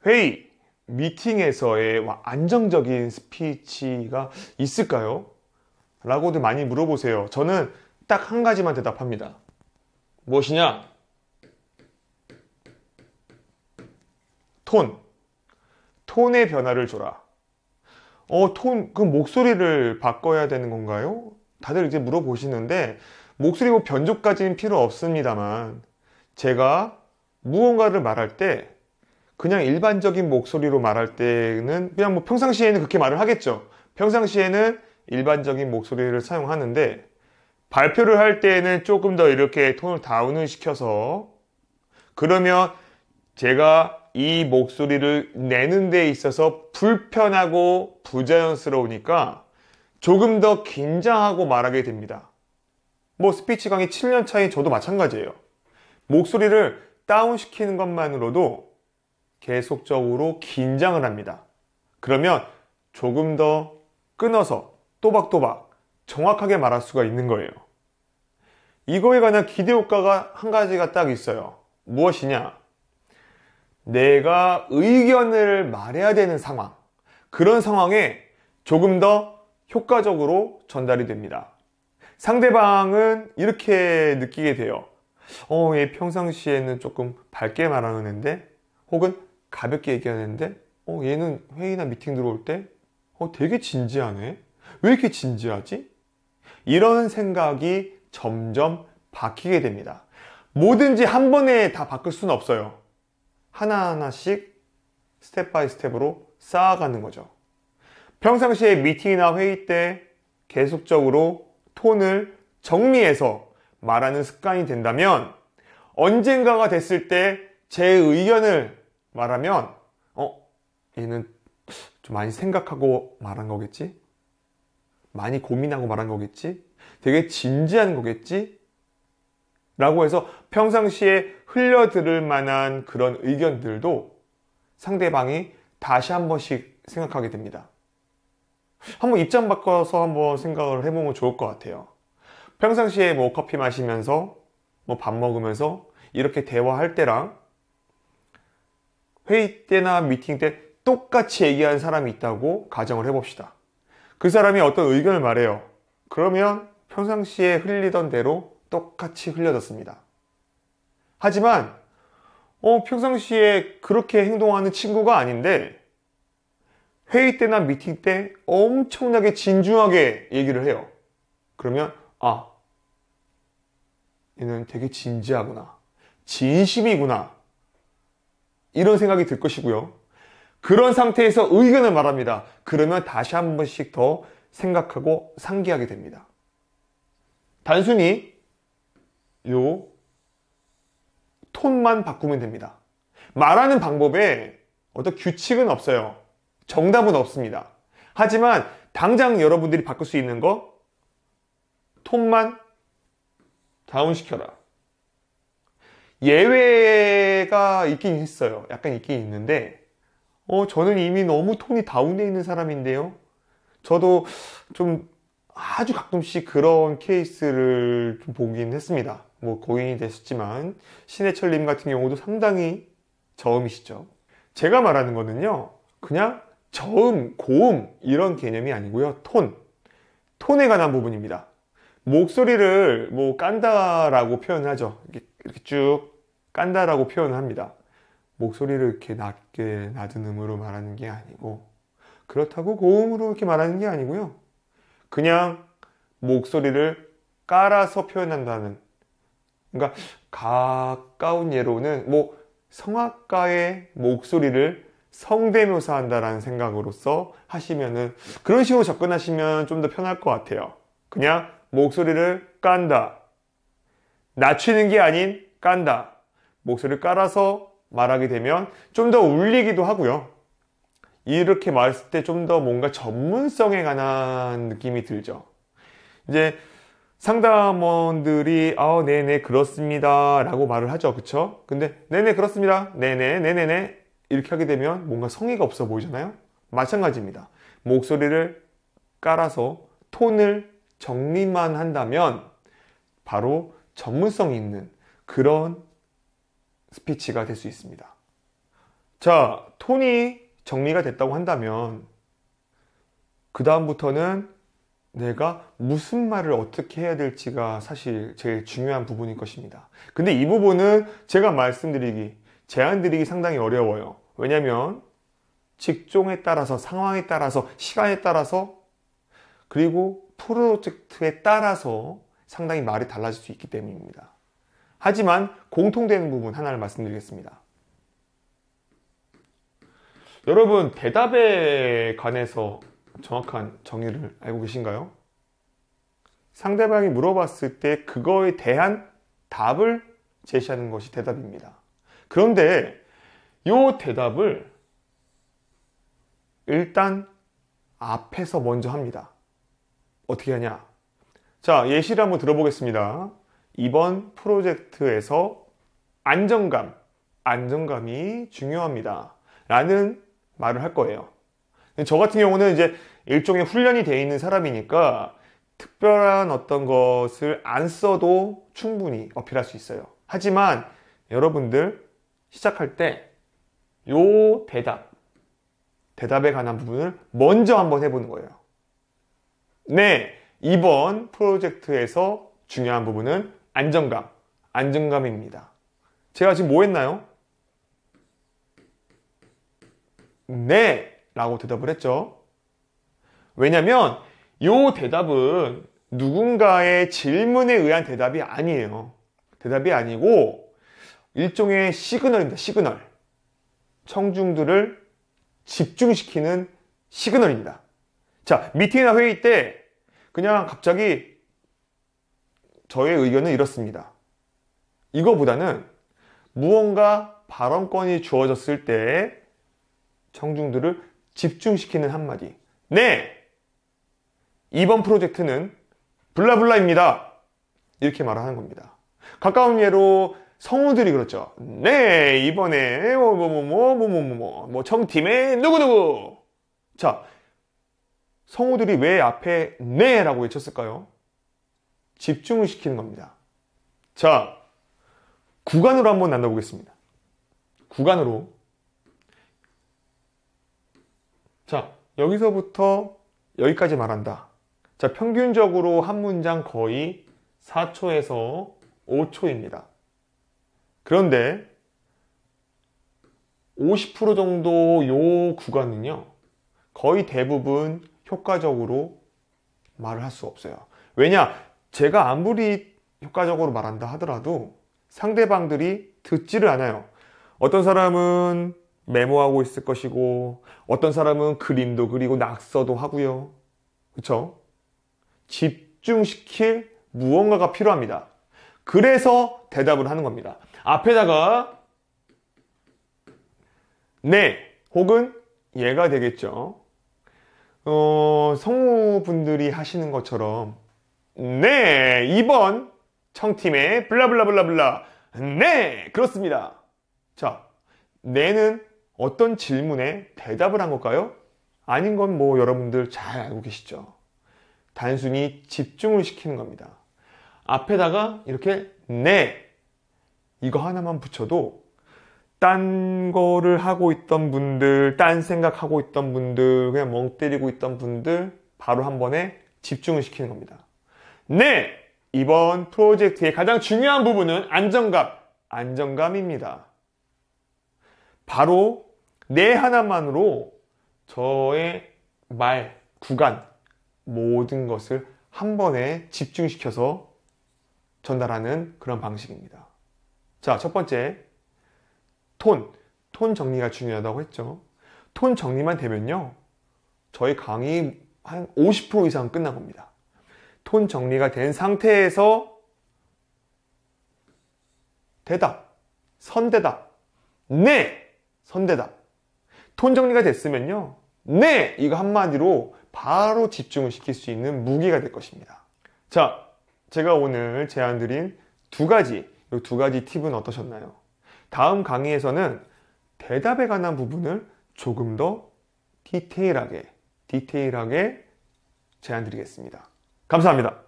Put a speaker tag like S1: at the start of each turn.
S1: 회의, 미팅에서의 안정적인 스피치가 있을까요? 라고도 많이 물어보세요. 저는 딱 한 가지만 대답합니다. 무엇이냐? 톤의 변화를 줘라. 그 목소리를 바꿔야 되는 건가요? 다들 이제 물어보시는데, 목소리 변조까지는 필요 없습니다만, 제가 무언가를 말할 때, 그냥 일반적인 목소리로 말할 때는, 그냥 평상시에는 그렇게 말을 하겠죠. 평상시에는 일반적인 목소리를 사용하는데, 발표를 할 때는 조금 더 이렇게 톤을 다운을 시켜서, 그러면 제가 이 목소리를 내는 데 있어서 불편하고 부자연스러우니까 조금 더 긴장하고 말하게 됩니다. 스피치 강의 7년 차인 저도 마찬가지예요. 목소리를 다운시키는 것만으로도 계속적으로 긴장을 합니다. 그러면 조금 더 끊어서 또박또박 정확하게 말할 수가 있는 거예요. 이거에 관한 기대효과가 한 가지가 딱 있어요. 무엇이냐? 내가 의견을 말해야 되는 상황, 그런 상황에 조금 더 효과적으로 전달이 됩니다. 상대방은 이렇게 느끼게 돼요. 얘 평상시에는 조금 밝게 말하는데, 혹은 가볍게 얘기하는데, 얘는 회의나 미팅 들어올 때, 되게 진지하네? 왜 이렇게 진지하지? 이런 생각이 점점 바뀌게 됩니다. 뭐든지 한 번에 다 바꿀 수는 없어요. 하나하나씩 스텝 바이 스텝으로 쌓아가는 거죠. 평상시에 미팅이나 회의 때 계속적으로 톤을 정리해서 말하는 습관이 된다면, 언젠가가 됐을 때 제 의견을 말하면 얘는 좀 많이 생각하고 말한 거겠지? 많이 고민하고 말한 거겠지? 되게 진지한 거겠지? 라고 해서 평상시에 흘려들을 만한 그런 의견들도 상대방이 다시 한 번씩 생각하게 됩니다. 한번 입장 바꿔서 한번 생각을 해보면 좋을 것 같아요. 평상시에 커피 마시면서 밥 먹으면서 이렇게 대화할 때랑 회의 때나 미팅 때 똑같이 얘기하는 사람이 있다고 가정을 해봅시다. 그 사람이 어떤 의견을 말해요. 그러면 평상시에 흘리던 대로 똑같이 흘려졌습니다. 하지만 평상시에 그렇게 행동하는 친구가 아닌데 회의 때나 미팅 때 엄청나게 진중하게 얘기를 해요. 그러면 얘는 되게 진지하구나, 진심이구나, 이런 생각이 들 것이고요. 그런 상태에서 의견을 말합니다. 그러면 다시 한 번씩 더 생각하고 상기하게 됩니다. 단순히 요 톤만 바꾸면 됩니다. 말하는 방법에 어떤 규칙은 없어요. 정답은 없습니다. 하지만 당장 여러분들이 바꿀 수 있는 거, 톤만 다운시켜라. 예외가 있긴 있어요. 약간 있긴 있는데, 저는 이미 너무 톤이 다운되어 있는 사람인데요. 저도 좀 아주 가끔씩 그런 케이스를 좀 보긴 했습니다. 고인이 되셨지만 신해철님 같은 경우도 상당히 저음이시죠. 제가 말하는 거는요, 그냥 저음, 고음 이런 개념이 아니고요. 톤에 관한 부분입니다. 목소리를 깐다라고 표현하죠. 이렇게 쭉 깐다라고 표현을 합니다. 목소리를 이렇게 낮게 낮은 음으로 말하는 게 아니고, 그렇다고 고음으로 이렇게 말하는 게 아니고요. 그냥 목소리를 깔아서 표현한다는, 그러니까 가까운 예로는 성악가의 목소리를 성대묘사한다라는 생각으로서 하시면은, 그런 식으로 접근하시면 좀 더 편할 것 같아요. 그냥 목소리를 깐다, 낮추는 게 아닌 깐다, 목소리를 깔아서 말하게 되면 좀 더 울리기도 하고요. 이렇게 말했을 때 좀 더 뭔가 전문성에 관한 느낌이 들죠. 이제 상담원들이 네네 그렇습니다 라고 말을 하죠. 그쵸? 근데 네네 그렇습니다, 네네 네네네 이렇게 하게 되면 뭔가 성의가 없어 보이잖아요. 마찬가지입니다. 목소리를 깔아서 톤을 정리만 한다면 바로 전문성이 있는 그런 스피치가 될 수 있습니다. 자, 톤이 정리가 됐다고 한다면 그 다음부터는 내가 무슨 말을 어떻게 해야 될지가 사실 제일 중요한 부분일 것입니다. 근데 이 부분은 제가 제안 드리기 상당히 어려워요. 왜냐면 직종에 따라서, 상황에 따라서, 시간에 따라서, 그리고 프로젝트에 따라서 상당히 말이 달라질 수 있기 때문입니다. 하지만 공통되는 부분 하나를 말씀드리겠습니다. 여러분, 대답에 관해서 정확한 정의를 알고 계신가요? 상대방이 물어봤을 때 그거에 대한 답을 제시하는 것이 대답입니다. 그런데 이 대답을 일단 앞에서 먼저 합니다. 어떻게 하냐? 자, 예시를 한번 들어보겠습니다. 이번 프로젝트에서 안정감이 중요합니다. 라는 말을 할 거예요. 저 같은 경우는 이제 일종의 훈련이 되어 있는 사람이니까 특별한 어떤 것을 안 써도 충분히 어필할 수 있어요. 하지만 여러분들 시작할 때 요 대답에 관한 부분을 먼저 한번 해보는 거예요. 네, 이번 프로젝트에서 중요한 부분은 안정감입니다. 제가 지금 뭐 했나요? 네, 라고 대답을 했죠. 왜냐면 이 대답은 누군가의 질문에 의한 대답이 아니에요. 대답이 아니고 일종의 시그널입니다. 시그널. 청중들을 집중시키는 시그널입니다. 자, 미팅이나 회의 때 그냥 갑자기 저의 의견은 이렇습니다. 이거보다는 무언가 발언권이 주어졌을 때 청중들을 집중시키는 한마디. 네! 이번 프로젝트는 블라블라입니다. 이렇게 말하는 겁니다. 가까운 예로 성우들이 그렇죠. 네, 이번에 청팀의 누구누구. 자, 성우들이 왜 앞에 네 라고 외쳤을까요? 집중을 시키는 겁니다. 자, 구간으로 한번 나눠보겠습니다. 구간으로. 자, 여기서부터 여기까지 말한다. 자, 평균적으로 한 문장 거의 4초에서 5초입니다. 그런데 50% 정도 요 구간은요, 거의 대부분 효과적으로 말을 할 수 없어요. 왜냐? 제가 아무리 효과적으로 말한다 하더라도 상대방들이 듣지를 않아요. 어떤 사람은 메모하고 있을 것이고, 어떤 사람은 그림도 그리고 낙서도 하고요. 그렇죠? 집중시킬 무언가가 필요합니다. 그래서 대답을 하는 겁니다. 앞에다가 네 혹은 얘가 되겠죠. 성우분들이 하시는 것처럼 네, 이번 청팀의 블라블라블라블라 네, 그렇습니다. 자, 네는 어떤 질문에 대답을 한 걸까요? 아닌 건 뭐 여러분들 잘 알고 계시죠. 단순히 집중을 시키는 겁니다. 앞에다가 이렇게 네 이거 하나만 붙여도 딴 거를 하고 있던 분들, 딴 생각하고 있던 분들, 그냥 멍 때리고 있던 분들 바로 한 번에 집중을 시키는 겁니다. 네! 이번 프로젝트의 가장 중요한 부분은 안정감입니다. 바로 네 하나만으로 저의 말, 구간, 모든 것을 한 번에 집중시켜서 전달하는 그런 방식입니다. 자, 첫 번째, 톤 정리가 중요하다고 했죠. 톤 정리만 되면요, 저희 강의 한 50% 이상 끝난 겁니다. 톤 정리가 된 상태에서 대답, 선대답, 네! 선대답. 톤 정리가 됐으면요, 네! 이거 한마디로 바로 집중을 시킬 수 있는 무기가 될 것입니다. 자, 제가 오늘 제안드린 이 두 가지 팁은 어떠셨나요? 다음 강의에서는 대답에 관한 부분을 조금 더 디테일하게 제안드리겠습니다. 감사합니다.